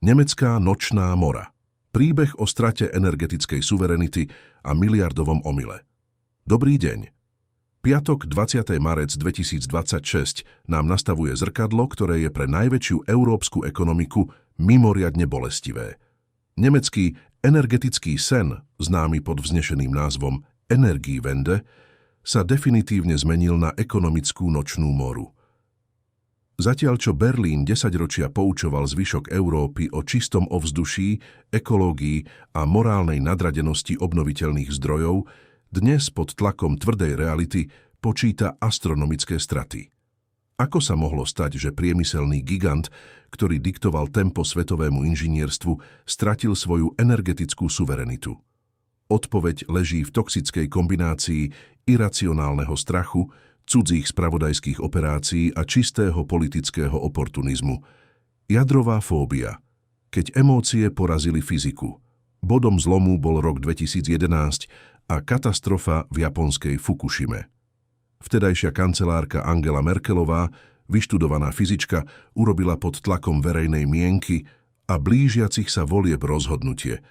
Nemecká nočná mora. Príbeh o strate energetickej suverenity a miliardovom omyle. Dobrý deň. Piatok 20. marec 2026 nám nastavuje zrkadlo, ktoré je pre najväčšiu európsku ekonomiku mimoriadne bolestivé. Nemecký energetický sen, známy pod vznešeným názvom Energiewende, sa definitívne zmenil na ekonomickú nočnú moru. Zatiaľ čo Berlín 10 ročia poučoval zvyšok Európy o čistom ovzduší, ekológii a morálnej nadradenosti obnoviteľných zdrojov, dnes pod tlakom tvrdej reality počíta astronomické straty. Ako sa mohlo stať, že priemyselný gigant, ktorý diktoval tempo svetovému inžinierstvu, stratil svoju energetickú suverenitu? Odpoveď leží v toxickej kombinácii iracionálneho strachu, cudzích spravodajských operácií a čistého politického oportunizmu. Jadrová fóbia. Keď emócie porazili fyziku. Bodom zlomu bol rok 2011 a katastrofa v japonskej Fukušime. Vtedajšia kancelárka Angela Merkelová, vyštudovaná fyzička, urobila pod tlakom verejnej mienky a blížiacich sa volieb rozhodnutie,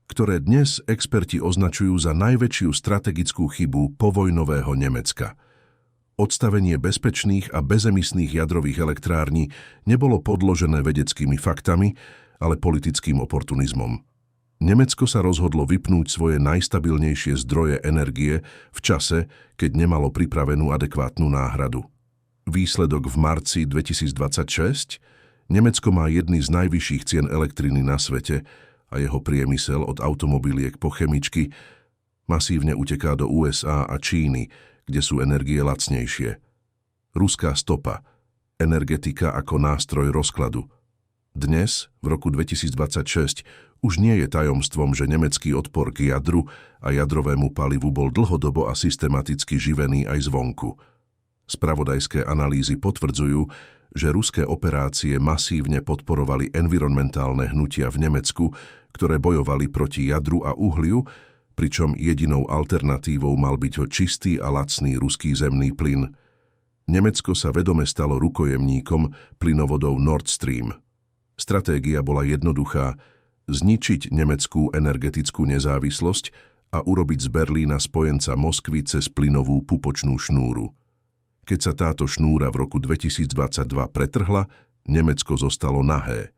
ktoré dnes experti označujú za najväčšiu strategickú chybu povojnového Nemecka. Odstavenie bezpečných a bezemisných jadrových elektrární nebolo podložené vedeckými faktami, ale politickým oportunizmom. Nemecko sa rozhodlo vypnúť svoje najstabilnejšie zdroje energie v čase, keď nemalo pripravenú adekvátnu náhradu. Výsledok v marci 2026? Nemecko má jedny z najvyšších cien elektriny na svete a jeho priemysel od automobiliek po chemičky masívne uteká do USA a Číny, kde sú energie lacnejšie. Ruská stopa. Energetika ako nástroj rozkladu. Dnes, v roku 2026, už nie je tajomstvom, že nemecký odpor k jadru a jadrovému palivu bol dlhodobo a systematicky živený aj zvonku. Spravodajské analýzy potvrdzujú, že ruské operácie masívne podporovali environmentálne hnutia v Nemecku, ktoré bojovali proti jadru a uhliu, pričom jedinou alternatívou mal byť ho čistý a lacný ruský zemný plyn. Nemecko sa vedome stalo rukojemníkom plynovodov Nord Stream. Stratégia bola jednoduchá: zničiť nemeckú energetickú nezávislosť a urobiť z Berlína spojenca Moskvy cez plynovú pupočnú šnúru. Keď sa táto šnúra v roku 2022 pretrhla, Nemecko zostalo nahé.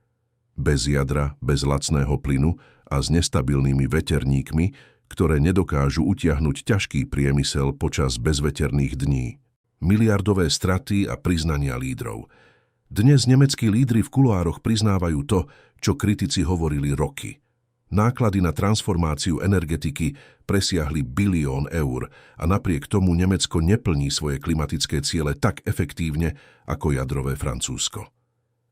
Bez jadra, bez lacného plynu a s nestabilnými veterníkmi, ktoré nedokážu utiahnuť ťažký priemysel počas bezveterných dní. Miliardové straty a priznania lídrov. Dnes nemeckí lídri v kuloároch priznávajú to, čo kritici hovorili roky. Náklady na transformáciu energetiky presiahli 1 bilión eur a napriek tomu Nemecko neplní svoje klimatické ciele tak efektívne ako jadrové Francúzsko.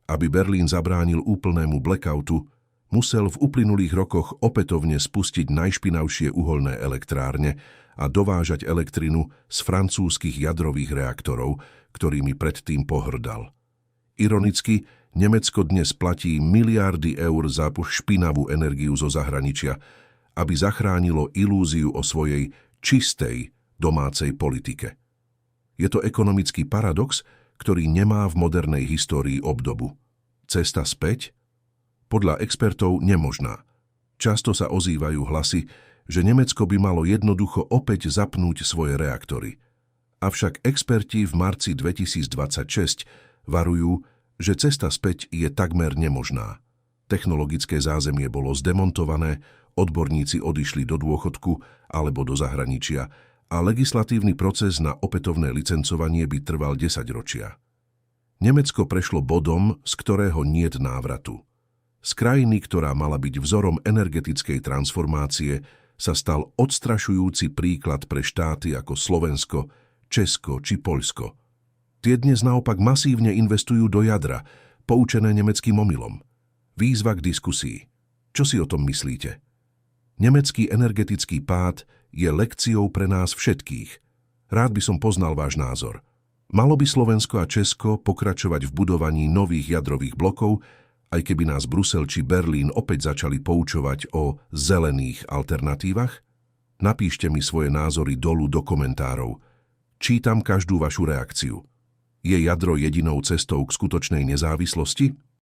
Aby Berlín zabránil úplnému blackoutu, musel v uplynulých rokoch opätovne spustiť najšpinavšie uholné elektrárne a dovážať elektrinu z francúzskych jadrových reaktorov, ktorými predtým pohrdal. Ironicky, Nemecko dnes platí miliardy eur za špinavú energiu zo zahraničia, aby zachránilo ilúziu o svojej čistej domácej politike. Je to ekonomický paradox, ktorý nemá v modernej histórii obdobu. Cesta späť? Podľa expertov nemožná. Často sa ozývajú hlasy, že Nemecko by malo jednoducho opäť zapnúť svoje reaktory. Avšak experti v marci 2026 varujú, že cesta späť je takmer nemožná. Technologické zázemie bolo zdemontované, odborníci odišli do dôchodku alebo do zahraničia a legislatívny proces na opätovné licencovanie by trval 10 ročia. Nemecko prešlo bodom, z ktorého niet návratu. Z krajiny, ktorá mala byť vzorom energetickej transformácie, sa stal odstrašujúci príklad pre štáty ako Slovensko, Česko či Poľsko. Tie dnes naopak masívne investujú do jadra, poučené nemeckým omylom. Výzva k diskusii. Čo si o tom myslíte? Nemecký energetický pád je lekciou pre nás všetkých. Rád by som poznal váš názor. Malo by Slovensko a Česko pokračovať v budovaní nových jadrových blokov, aj keby nás Brusel či Berlín opäť začali poučovať o zelených alternatívach? Napíšte mi svoje názory dolu do komentárov. Čítam každú vašu reakciu. Je jadro jedinou cestou k skutočnej nezávislosti?